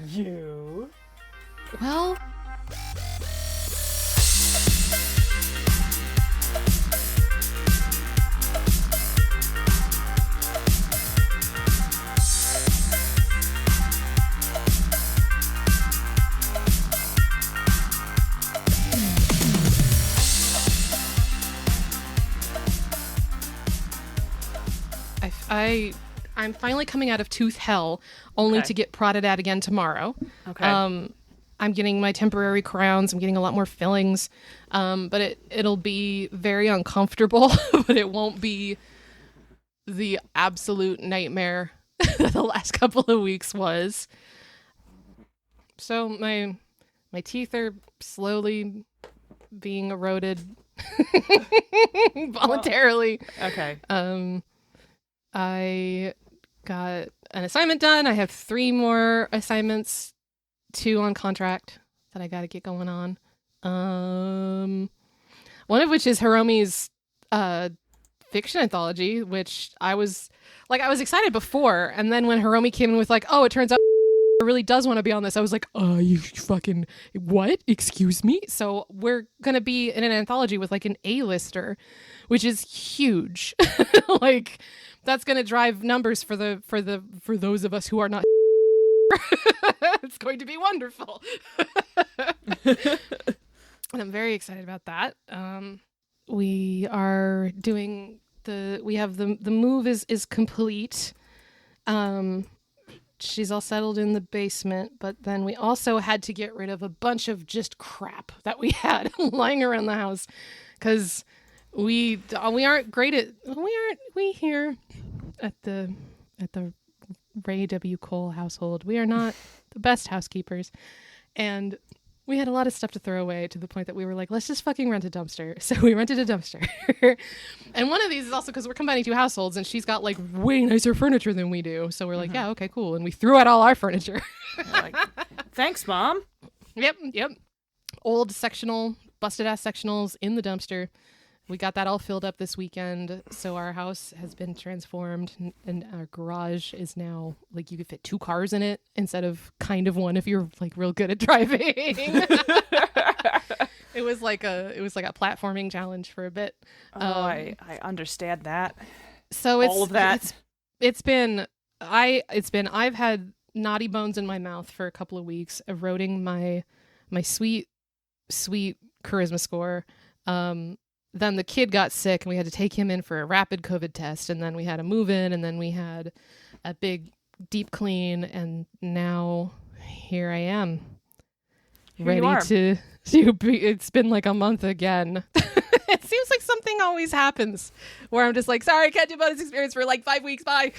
You. Well, I'm finally coming out of tooth hell, only to get prodded at again tomorrow. Okay. I'm getting my temporary crowns. I'm getting a lot more fillings, but it'll be very uncomfortable, but it won't be the absolute nightmare that the last couple of weeks was. So my teeth are slowly being eroded voluntarily. Okay. I got an assignment done. I have 3 more assignments, 2 on contract that I got to get going on. One of which is Hiromi's fiction anthology, which I was excited before, and then when Hiromi came in with like, oh, it turns out really does want to be on this, I was like, you fucking what? Excuse me? So we're gonna be in an anthology with like an A-lister, which is huge. Like that's gonna drive numbers for those of us who are not. It's going to be wonderful. And I'm very excited about that. We are doing the move is complete. She's all settled in the basement, but then we also had to get rid of a bunch of just crap that we had lying around the house because we aren't great at we here at the Ray W. Cole household, we are not the best housekeepers, and we had a lot of stuff to throw away to the point that we were like, let's just fucking rent a dumpster. So we rented a dumpster. And one of these is also because we're combining 2 households and she's got like way nicer furniture than we do. So we're like, yeah, okay, cool. And we threw out all our furniture. Like, thanks, Mom. Yep. Old sectional, busted ass sectionals in the dumpster. We got that all filled up this weekend. So our house has been transformed and our garage is now like you could fit 2 cars in it instead of kind of one if you're like real good at driving. It was like a platforming challenge for a bit. I understand that. So it's all of that. I've had naughty bones in my mouth for a couple of weeks, eroding my sweet charisma score. Then the kid got sick and we had to take him in for a rapid COVID test, and then we had a move in, and then we had a big deep clean, and now here I am, ready to be. It's been like a month again. It seems like something always happens where I'm just like, sorry, I can't do bonus experience for like 5 weeks. Bye.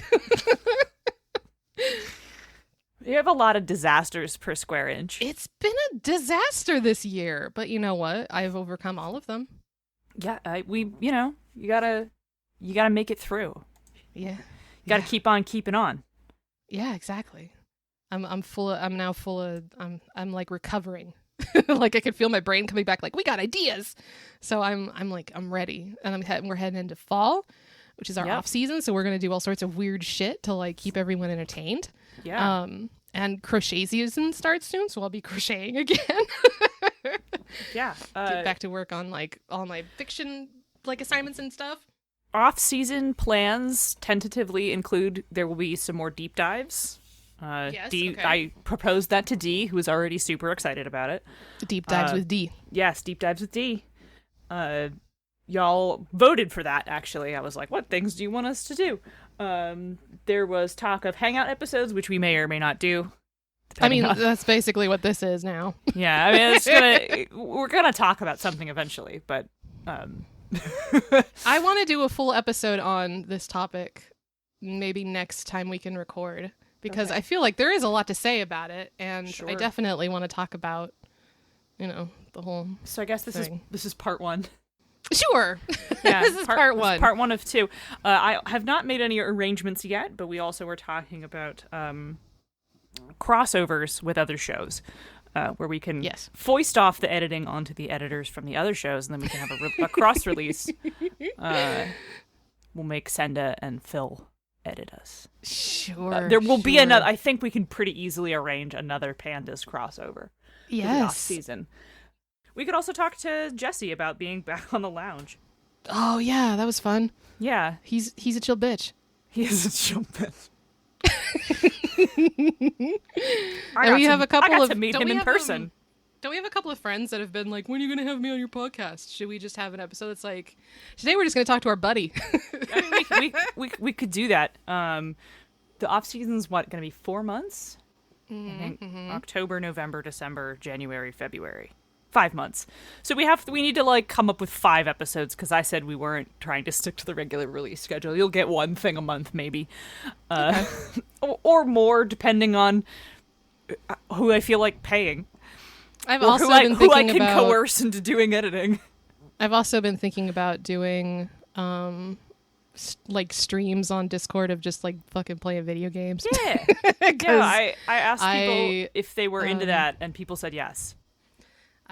You have a lot of disasters per square inch. It's been a disaster this year, but you know what? I've overcome all of them. Yeah, you gotta make it through. Yeah, you gotta keep on keeping on. Yeah, exactly. I'm like recovering. Like I could feel my brain coming back. Like we got ideas. So I'm ready, and we're heading into fall, which is our off season. So we're gonna do all sorts of weird shit to like keep everyone entertained. Yeah. And crochet season starts soon, so I'll be crocheting again. Yeah. Get back to work on like all my fiction like assignments and stuff. Off-season plans tentatively include there will be some more deep dives. Yes, D, okay. I proposed that to D, who is already super excited about it. Deep dives with D. Yes, deep dives with D. Y'all voted for that, actually. I was like, what things do you want us to do? There was talk of hangout episodes, which we may or may not do. I mean, that's basically what this is now. Yeah, I mean, we're gonna talk about something eventually, but I want to do a full episode on this topic maybe next time we can record, because I feel like there is a lot to say about it, and I definitely want to talk about, the whole. So I guess this is part 1. Sure. Yeah, this is part 1. Part 1 of 2. I have not made any arrangements yet, but we also were talking about crossovers with other shows, where we can foist off the editing onto the editors from the other shows, and then we can have a cross release. We'll make Senda and Phil edit us. Sure. There will be another. I think we can pretty easily arrange another Pandas crossover. Yes. For the off season. We could also talk to Jesse about being back on the lounge. Oh yeah, that was fun. Yeah, He's a chill bitch. he is a chill bitch. And we have a couple I got of to meet don't him we in have, person. Don't we have a couple of friends that have been like, when are you going to have me on your podcast? Should we just have an episode that's like, today we're just going to talk to our buddy? I mean, we could do that. The off season's what, going to be 4 months? I think October, November, December, January, February. 5 months. So we need to like come up with 5 episodes because I said we weren't trying to stick to the regular release schedule. You'll get one thing a month maybe. Okay. or more depending on who I feel like paying. I've Or also who I been thinking can about coerce into doing editing. I've also been thinking about doing like streams on Discord of just like fucking playing video games. Yeah. I asked people if they were into that and people said yes.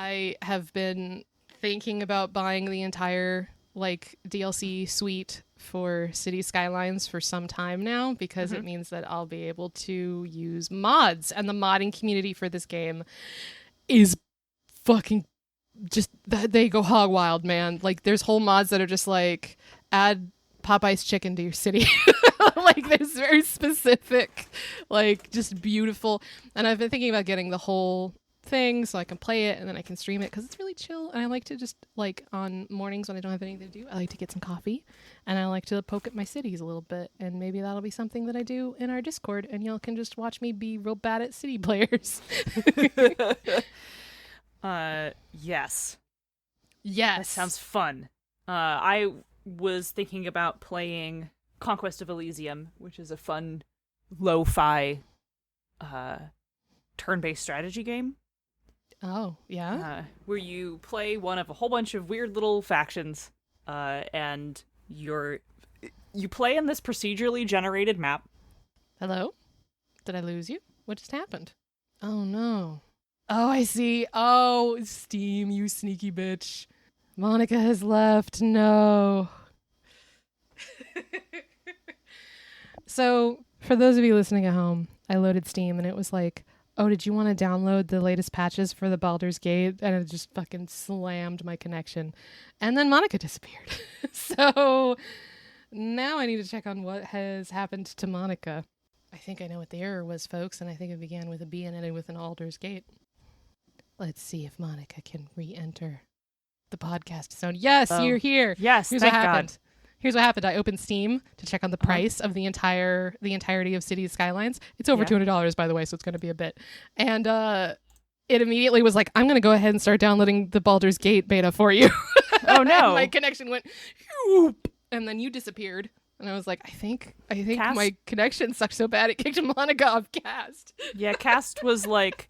I have been thinking about buying the entire like DLC suite for City Skylines for some time now because it means that I'll be able to use mods, and the modding community for this game is fucking just, they go hog wild, man. Like there's whole mods that are just like add Popeye's chicken to your city. Like there's very specific, like just beautiful. And I've been thinking about getting the whole thing so I can play it and then I can stream it because it's really chill. And I like to just like on mornings when I don't have anything to do, I like to get some coffee and I like to poke at my cities a little bit. And maybe that'll be something that I do in our Discord and y'all can just watch me be real bad at city players. Yes. Yes. That sounds fun. I was thinking about playing Conquest of Elysium, which is a fun lo-fi turn-based strategy game. Oh, yeah? Where you play one of a whole bunch of weird little factions, and you play in this procedurally generated map. Hello? Did I lose you? What just happened? Oh, no. Oh, I see. Oh, Steam, you sneaky bitch. Monica has left. No. So, for those of you listening at home, I loaded Steam and it was like, oh, did you want to download the latest patches for the Baldur's Gate? And it just fucking slammed my connection. And then Monica disappeared. So, now I need to check on what has happened to Monica. I think I know what the error was, folks, and I think it began with a B and ended with an Baldur's Gate. Let's see if Monica can re-enter the podcast zone. Yes, you're here. Yes, Here's thank what happened. God. Here's what happened. I opened Steam to check on the price of the entirety of Cities Skylines. It's over $200, by the way, so it's going to be a bit. And it immediately was like, I'm going to go ahead and start downloading the Baldur's Gate beta for you. Oh no! My connection went, whoop, and then you disappeared. And I was like, I think Cast? my connection sucked so bad it kicked Monica off Cast. Yeah, Cast was like,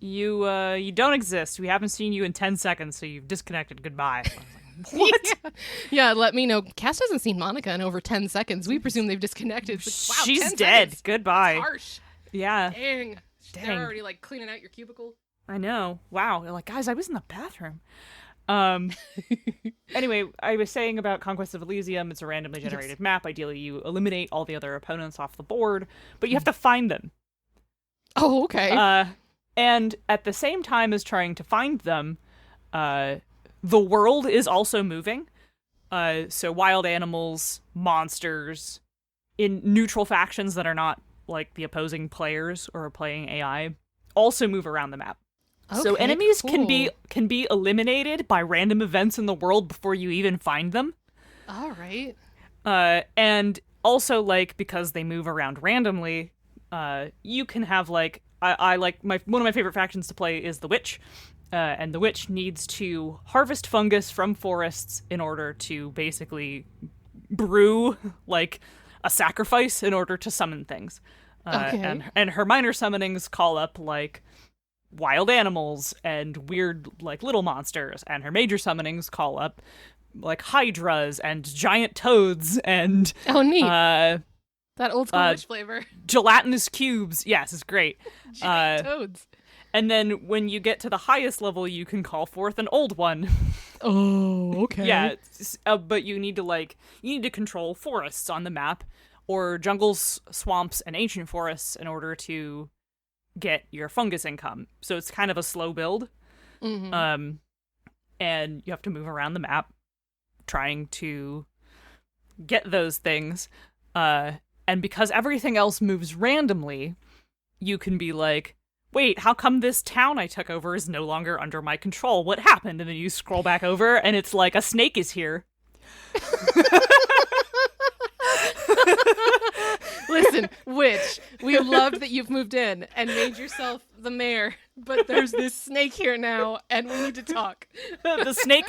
you don't exist. We haven't seen you in 10 seconds, so you've disconnected. Goodbye. I was like, what? Yeah, let me know. Cast hasn't seen Monica in over 10 seconds. We presume they've disconnected. It's like, wow, she's 10 dead. seconds. Goodbye. That's harsh. Yeah. Dang. They're already like cleaning out your cubicle. I know. Wow. They're like, guys, I was in the bathroom. Anyway, I was saying about Conquest of Elysium. It's a randomly generated map. Ideally, you eliminate all the other opponents off the board, but you have to find them. Oh, okay. And at the same time as trying to find them, the world is also moving. So wild animals, monsters, in neutral factions that are not like the opposing players or playing AI, also move around the map. Okay, so enemies cool. can be eliminated by random events in the world before you even find them. All right. And also, like, because they move around randomly, you can have like I like one of my favorite factions to play is the Witch. And the Witch needs to harvest fungus from forests in order to basically brew like a sacrifice in order to summon things. Okay. And her minor summonings call up like wild animals and weird like little monsters, and her major summonings call up like hydras and giant toads and Oh, neat. That old school witch flavor. Gelatinous cubes. Yes, it's great. Giant toads. And then when you get to the highest level, you can call forth an old one. Oh, okay. Yeah, but you need to control forests on the map, or jungles, swamps, and ancient forests in order to get your fungus income. So it's kind of a slow build. Mm-hmm. And you have to move around the map trying to get those things. And because everything else moves randomly, you can be like, wait, how come this town I took over is no longer under my control? What happened? And then you scroll back over, and it's like, a snake is here. Listen, witch, we love that you've moved in and made yourself the mayor, but there's this snake here now, and we need to talk. the snake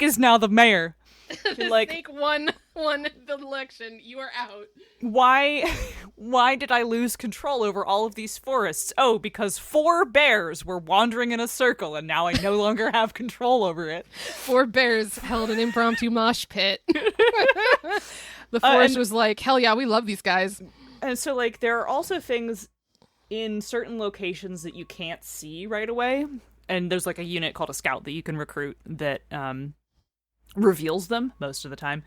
is now the mayor. The snake won the election. You are out. Why did I lose control over all of these forests? Oh, because 4 bears were wandering in a circle, and now I no longer have control over it. 4 bears held an impromptu mosh pit. The forest was like, hell yeah, we love these guys. And so, like, there are also things in certain locations that you can't see right away. And there's, like, a unit called a scout that you can recruit that reveals them most of the time.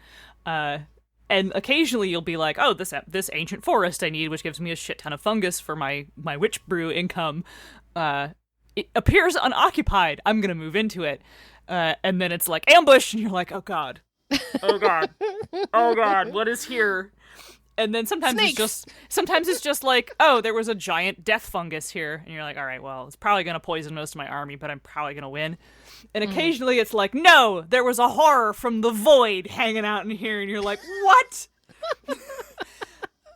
And occasionally you'll be like, oh, this ancient forest I need, which gives me a shit ton of fungus for my witch brew income. It appears unoccupied. I'm going to move into it. And then it's like, ambush! And you're like, oh, God. Oh, God. Oh, God. What is here? And then sometimes it's just like, oh, there was a giant death fungus here. And you're like, all right, well, it's probably going to poison most of my army, but I'm probably going to win. And occasionally it's like, no, there was a horror from the void hanging out in here. And you're like, what?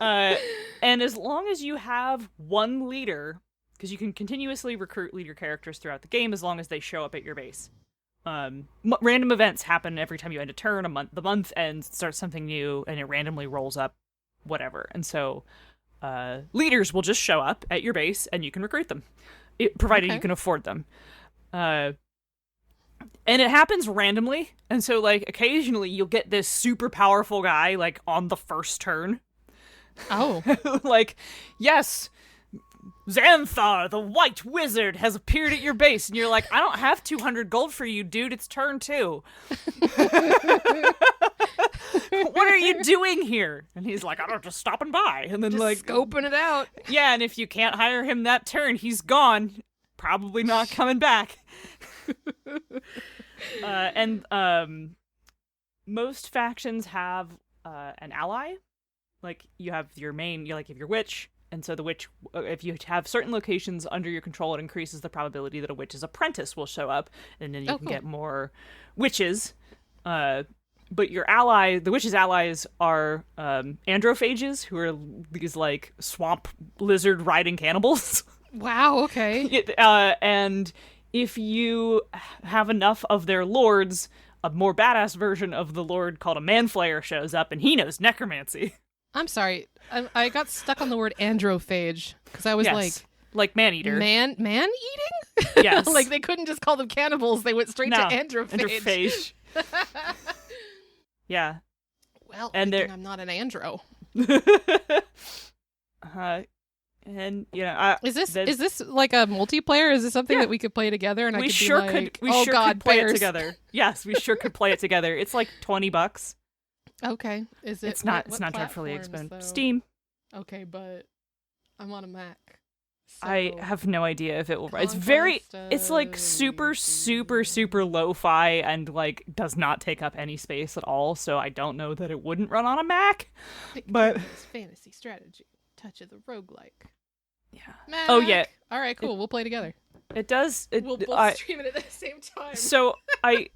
And as long as you have one leader, because you can continuously recruit leader characters throughout the game as long as they show up at your base. Random events happen every time you end a turn. The month ends, starts something new, and it randomly rolls up whatever. And so leaders will just show up at your base, and you can recruit them, provided you can afford them. And it happens randomly. And so, like, occasionally you'll get this super powerful guy, like, on the first turn. Oh. Like, yes, Xanthar, the white wizard, has appeared at your base. And you're like, I don't have 200 gold for you, dude. It's turn 2. What are you doing here? And he's like, I don't know, just stopping by. And then, just like, scoping it out. Yeah, and if you can't hire him that turn, he's gone. Probably not coming back. Most factions have an ally. Like, you have your main, you have your witch, and so the witch, if you have certain locations under your control, it increases the probability that a witch's apprentice will show up, and then you can get more witches. But your ally, the witch's allies, are androphages, who are these, like, swamp lizard riding cannibals. Wow, okay. And if you have enough of their lords, a more badass version of the lord called a manflayer shows up, and he knows necromancy. I'm sorry. I got stuck on the word androphage, because I was like man-eater. Man-eating? Yes. Like, they couldn't just call them cannibals. They went straight to androphage. Yeah. Well, and I'm not an andro. And is this like a multiplayer? Is this something that we could play together? And we sure could play it together. Yes, we sure could play it together. It's like $20. Okay. Is it? It's not dreadfully expensive. Though? Steam. Okay, but I'm on a Mac. So I have no idea if it will. It's like super, super, super lo-fi and like does not take up any space at all. So I don't know that it wouldn't run on a Mac. But it's fantasy strategy, touch of the roguelike. Yeah. Mac. Oh yeah. All right, cool. We'll play together. It does. We'll both stream it at the same time. So I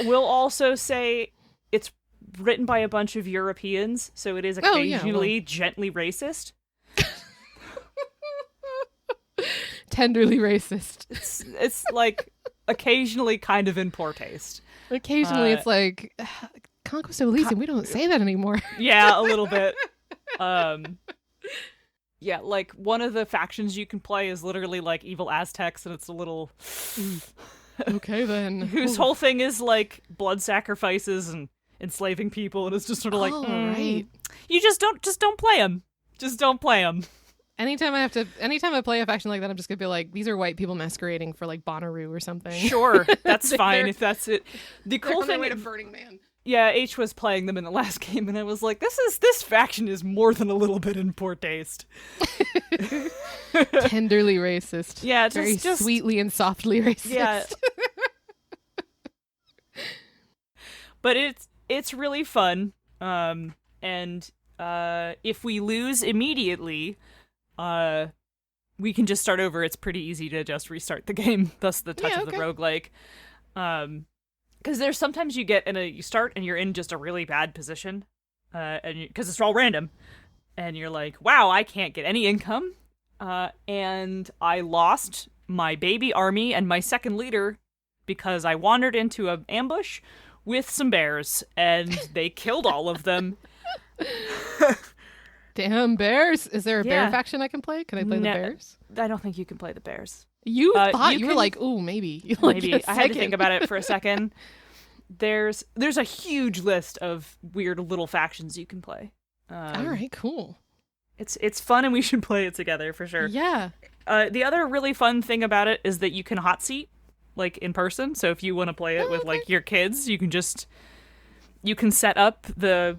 will also say it's written by a bunch of Europeans, so it is occasionally gently racist. Tenderly racist. It's like occasionally kind of in poor taste. Occasionally it's like Conquest of Elysium. We don't say that anymore. Yeah, a little bit. Yeah, like one of the factions you can play is literally like evil Aztecs, and it's a little okay then. Whose whole thing is like blood sacrifices and enslaving people, and it's just sort of like right. You just don't play them. Just don't play them. Anytime I play a faction like that, I'm just gonna be like, these are white people masquerading for like Bonnaroo or something. Sure, that's fine if that's it. The cool on their thing way to Burning Man. Yeah, H was playing them in the last game, and I was like, this faction is more than a little bit in poor taste. Tenderly racist. Yeah, very just sweetly and softly racist. Yeah. But it's really fun. And if we lose immediately, we can just start over. It's pretty easy to just restart the game. Thus the touch of the roguelike. Because there's sometimes you start and you're in just a really bad position, and because it's all random, and you're like, wow, I can't get any income, and I lost my baby army and my second leader because I wandered into an ambush with some bears, and they killed all of them. Damn bears! Is there a bear faction I can play? Can I play the bears? I don't think you can play the bears. You thought you were like, ooh, maybe. Maybe. I had to think about it for a second. There's a huge list of weird little factions you can play. All right, cool. It's fun, and we should play it together for sure. Yeah. The other really fun thing about it is that you can hot seat, like, in person. So if you want to play it with like your kids, you can set up the.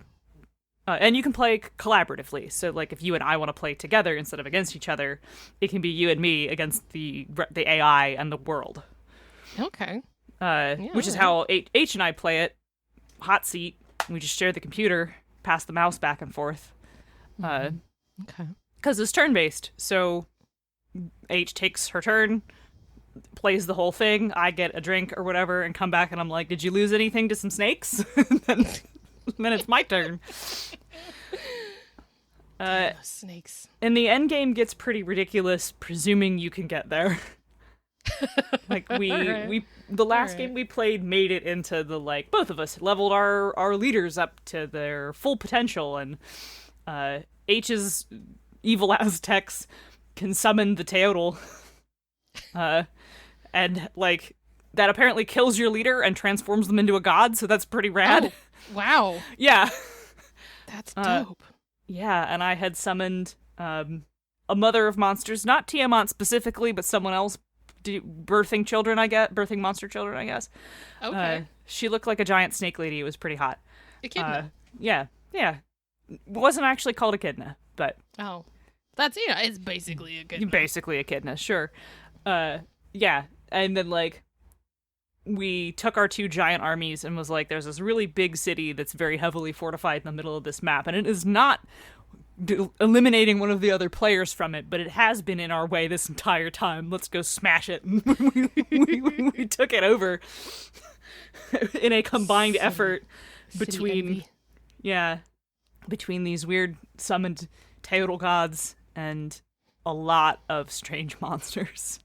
And you can play collaboratively. So, like, if you and I want to play together instead of against each other, it can be you and me against the AI and the world. Okay. Which is how H and I play it. Hot seat. We just share the computer, pass the mouse back and forth. Okay. Because it's turn-based. So H takes her turn, plays the whole thing. I get a drink or whatever and come back and I'm like, did you lose anything to some snakes? Then it's my turn. Snakes. And the end game gets pretty ridiculous, presuming you can get there. Like the last game we played made it into the, like, both of us leveled our leaders up to their full potential, and H's evil Aztecs can summon the Teotl. And like that apparently kills your leader and transforms them into a god, so that's pretty rad. Oh. Wow. Yeah. That's dope. Yeah, and I had summoned a mother of monsters, not Tiamat specifically, but someone else birthing monster children, I guess. Okay. She looked like a giant snake lady. It was pretty hot. Echidna. Yeah. Wasn't actually called echidna, but... Oh. That's, it's basically echidna. Basically echidna, sure. Yeah, and then, like, we took our two giant armies and was like, there's this really big city that's very heavily fortified in the middle of this map, and it is not eliminating one of the other players from it, but it has been in our way this entire time. Let's go smash it. we took it over in a combined effort between these weird summoned Teotl gods and a lot of strange monsters.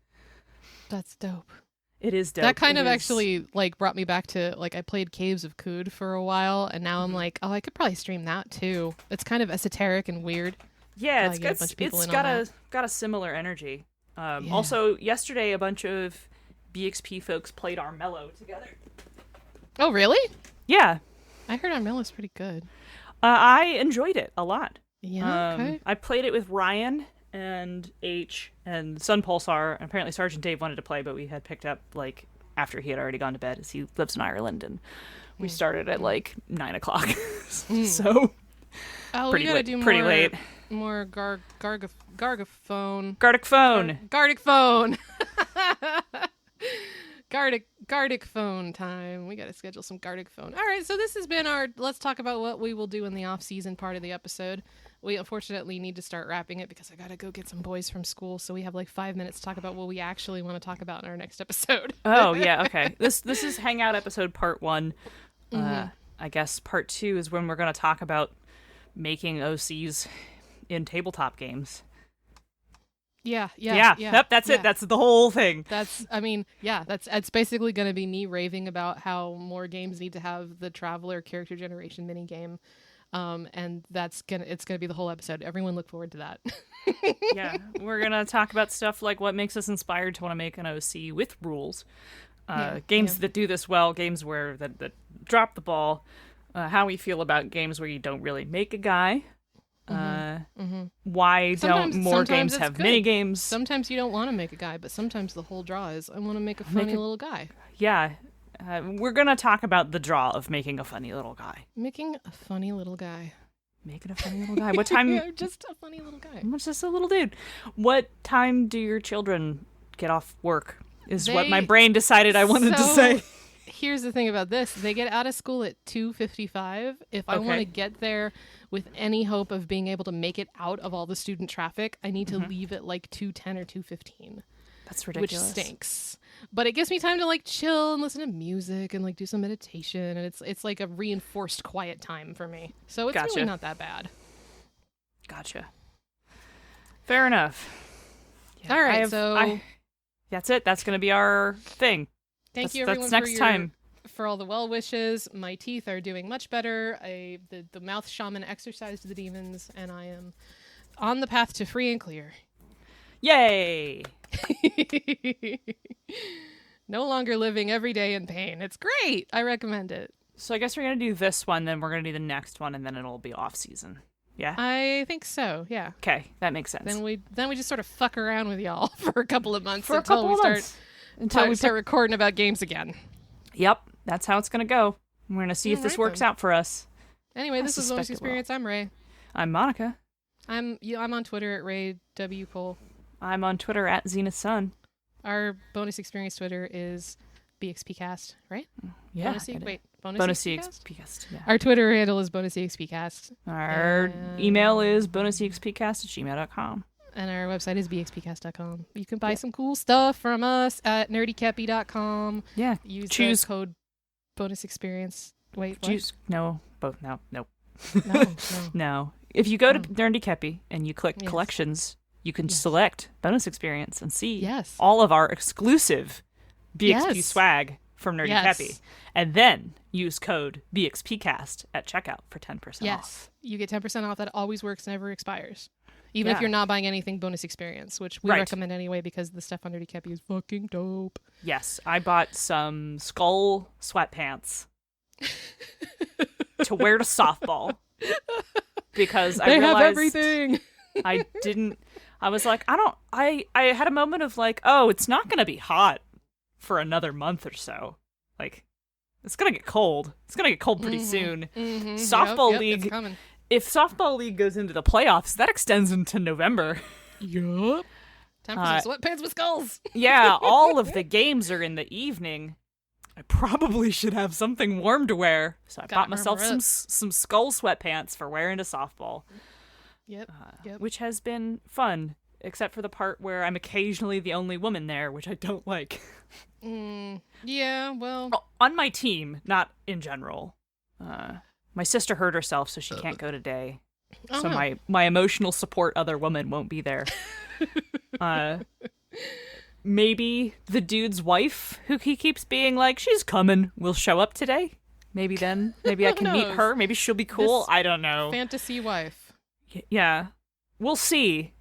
That's dope. It is dope. That kind of actually, like, brought me back to, like, I played Caves of Kood for a while, and now I'm like, oh, I could probably stream that too. It's kind of esoteric and weird. Yeah, it's got a similar energy. Also, yesterday a bunch of BXP folks played Armello together. Oh, really? Yeah. I heard Armello's pretty good. I enjoyed it a lot. Yeah, okay. I played it with Ryan and H and Sun Pulsar, and apparently Sergeant Dave wanted to play, but we had picked up, like, after he had already gone to bed, as he lives in Ireland, and we started at, like, 9 o'clock. So, we gotta do pretty late. More Gardic phone. Gardic phone time. We gotta schedule some Gardic phone. All right, so this has been our let's talk about what we will do in the off-season part of the episode. We unfortunately need to start wrapping it because I gotta go get some boys from school, so we have like 5 minutes to talk about what we actually want to talk about in our next episode. Oh, yeah, okay. This is Hangout episode part 1. I guess part 2 is when we're going to talk about making OCs in tabletop games. Yeah. Yep, that's it. That's the whole thing. It's basically going to be me raving about how more games need to have the Traveler character generation mini game. And it's gonna be the whole episode. Everyone look forward to that. Yeah, we're gonna talk about stuff like what makes us inspired to want to make an OC with rules, games that do this well, games where that drop the ball, how we feel about games where you don't really make a guy, Why don't more games have mini games? Sometimes you don't want to make a guy, but sometimes the whole draw is I want to make a funny little guy. Yeah. We're going to talk about the draw of making a funny little guy. Making a funny little guy. Making a funny little guy. What time? Yeah, just a funny little guy. I'm just a little dude. What time do your children get off work? Is what my brain decided I wanted to say. Here's the thing about this. They get out of school at 2:55. If I want to get there with any hope of being able to make it out of all the student traffic, I need to leave at like 2:10 or 2:15. That's ridiculous. Which stinks. But it gives me time to like chill and listen to music and like do some meditation, and it's like a reinforced quiet time for me. So it's really not that bad. Gotcha. Fair enough. Yeah, all right, that's it. That's going to be our thing. Thank you everyone for all the well wishes. My teeth are doing much better. The mouth shaman exorcised the demons, and I am on the path to free and clear. Yay! No longer living every day in pain. It's great. I recommend it. So I guess we're going to do this one, then we're going to do the next one, and then it'll be off season. Yeah? I think so, yeah. Okay, that makes sense. Then we just sort of fuck around with y'all for a couple of months until we start recording about games again. Yep, that's how it's going to go. We're going to see if this works out for us. Anyway, this is Bonus Experience. I'm Ray. I'm Monica. I'm on Twitter at Ray W. Cole. I'm on Twitter at Zenith Sun. Our Bonus Experience Twitter is BXPcast, right? Yeah. Bonus EXPcast. Yeah. Our Twitter handle is Bonus EXPcast. Our email is bonusexpcast@gmail.com. And our website is bxpcast.com. You can buy some cool stuff from us at nerdykepi.com. Yeah. Choose code Bonus Experience. Wait, what? No. No. No. If you go to Nerdy Kepi and you click collections, you can select Bonus Experience and see all of our exclusive BXP swag from Nerdy Kepi. And then use code BXPcast at checkout for 10% off. Yes. You get 10% off. That always works, never expires. Even if you're not buying anything Bonus Experience, which we recommend anyway because the stuff on Nerdy Kepi is fucking dope. Yes. I bought some skull sweatpants to wear to softball because I realized have everything. I was like, I had a moment of like, oh, it's not going to be hot for another month or so. Like, it's going to get cold. It's going to get cold pretty soon. Mm-hmm. Softball league. If softball league goes into the playoffs, that extends into November. Yup. Time for some sweatpants with skulls. Yeah, all of the games are in the evening. I probably should have something warm to wear. So I bought myself some skull sweatpants for wearing to softball. Yep. Which has been fun, except for the part where I'm occasionally the only woman there, which I don't like. Yeah, well... On my team, not in general. My sister hurt herself, so she can't go today. So my emotional support other woman won't be there. Maybe the dude's wife, who he keeps being like, she's coming, will show up today. Maybe then. Maybe I can meet her. Maybe she'll be cool. I don't know. Fantasy wife. Yeah. We'll see.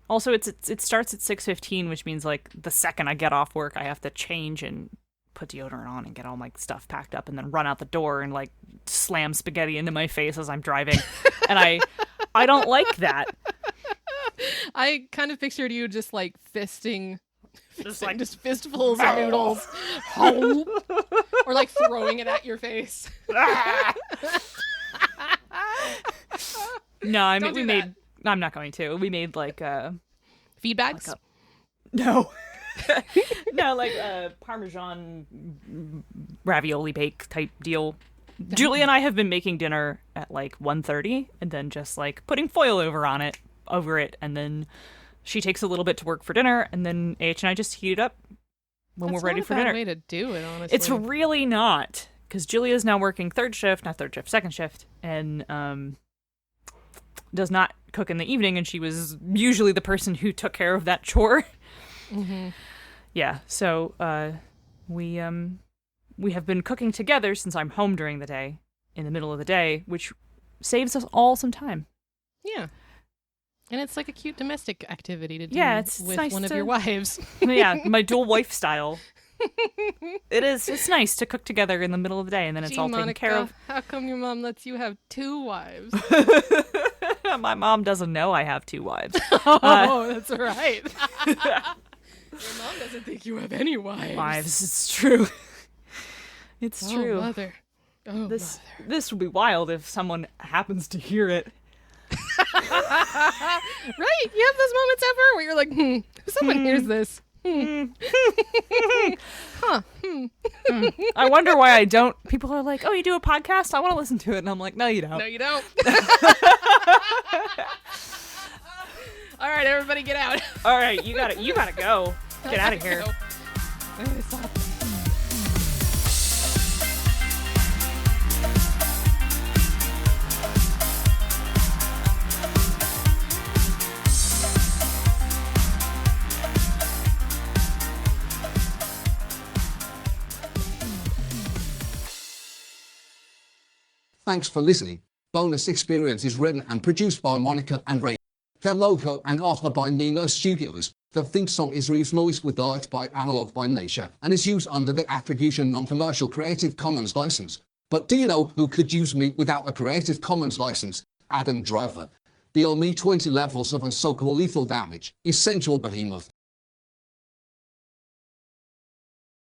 Also, it starts at 6:15, which means like the second I get off work, I have to change and put deodorant on and get all my stuff packed up and then run out the door and like slam spaghetti into my face as I'm driving. And I don't like that. I kind of pictured you just like fisting just fistfuls of noodles. Or like throwing it at your face. No, I mean I'm not going to. We made like feed bags? No. No, like a Parmesan ravioli bake type deal. Julie and I have been making dinner at like 1:30 and then just like putting foil over it, and then she takes a little bit to work for dinner, and then AH and I just heat it up when we're ready for dinner. That's not a bad way to do it, honestly. It's really not, because Julia's now working second shift, and does not cook in the evening, and she was usually the person who took care of that chore. Mm-hmm. Yeah, so we have been cooking together since I'm home during the day, in the middle of the day, which saves us all some time. Yeah. And it's like a cute domestic activity to do with nice one of your wives. Yeah, my dual wife style. It's nice to cook together in the middle of the day, and then it's all taken care of. How come your mom lets you have two wives? My mom doesn't know I have 2 wives. Oh, that's right. Your mom doesn't think you have any wives. Wives, it's true. It's true. Oh, mother. Oh, This mother. this would be wild if someone happens to hear it. Right? You have those moments ever where you're like, if someone hears this. Huh. I wonder why I don't. People are like, "Oh, you do a podcast? I want to listen to it." And I'm like, "No, you don't." No, you don't. All right, everybody get out. All right, you gotta go. Get out of here. Go. I gotta stop. Thanks for listening. Bonus Experience is written and produced by Monica and Ray. Their logo and art are by yknow Studios. The theme song is revoiced with art by Analog by Nature and is used under the Attribution Non-Commercial Creative Commons license. But do you know who could use me without a Creative Commons license? Adam Driver. Deal me 20 levels of so-called lethal damage. Essential behemoth.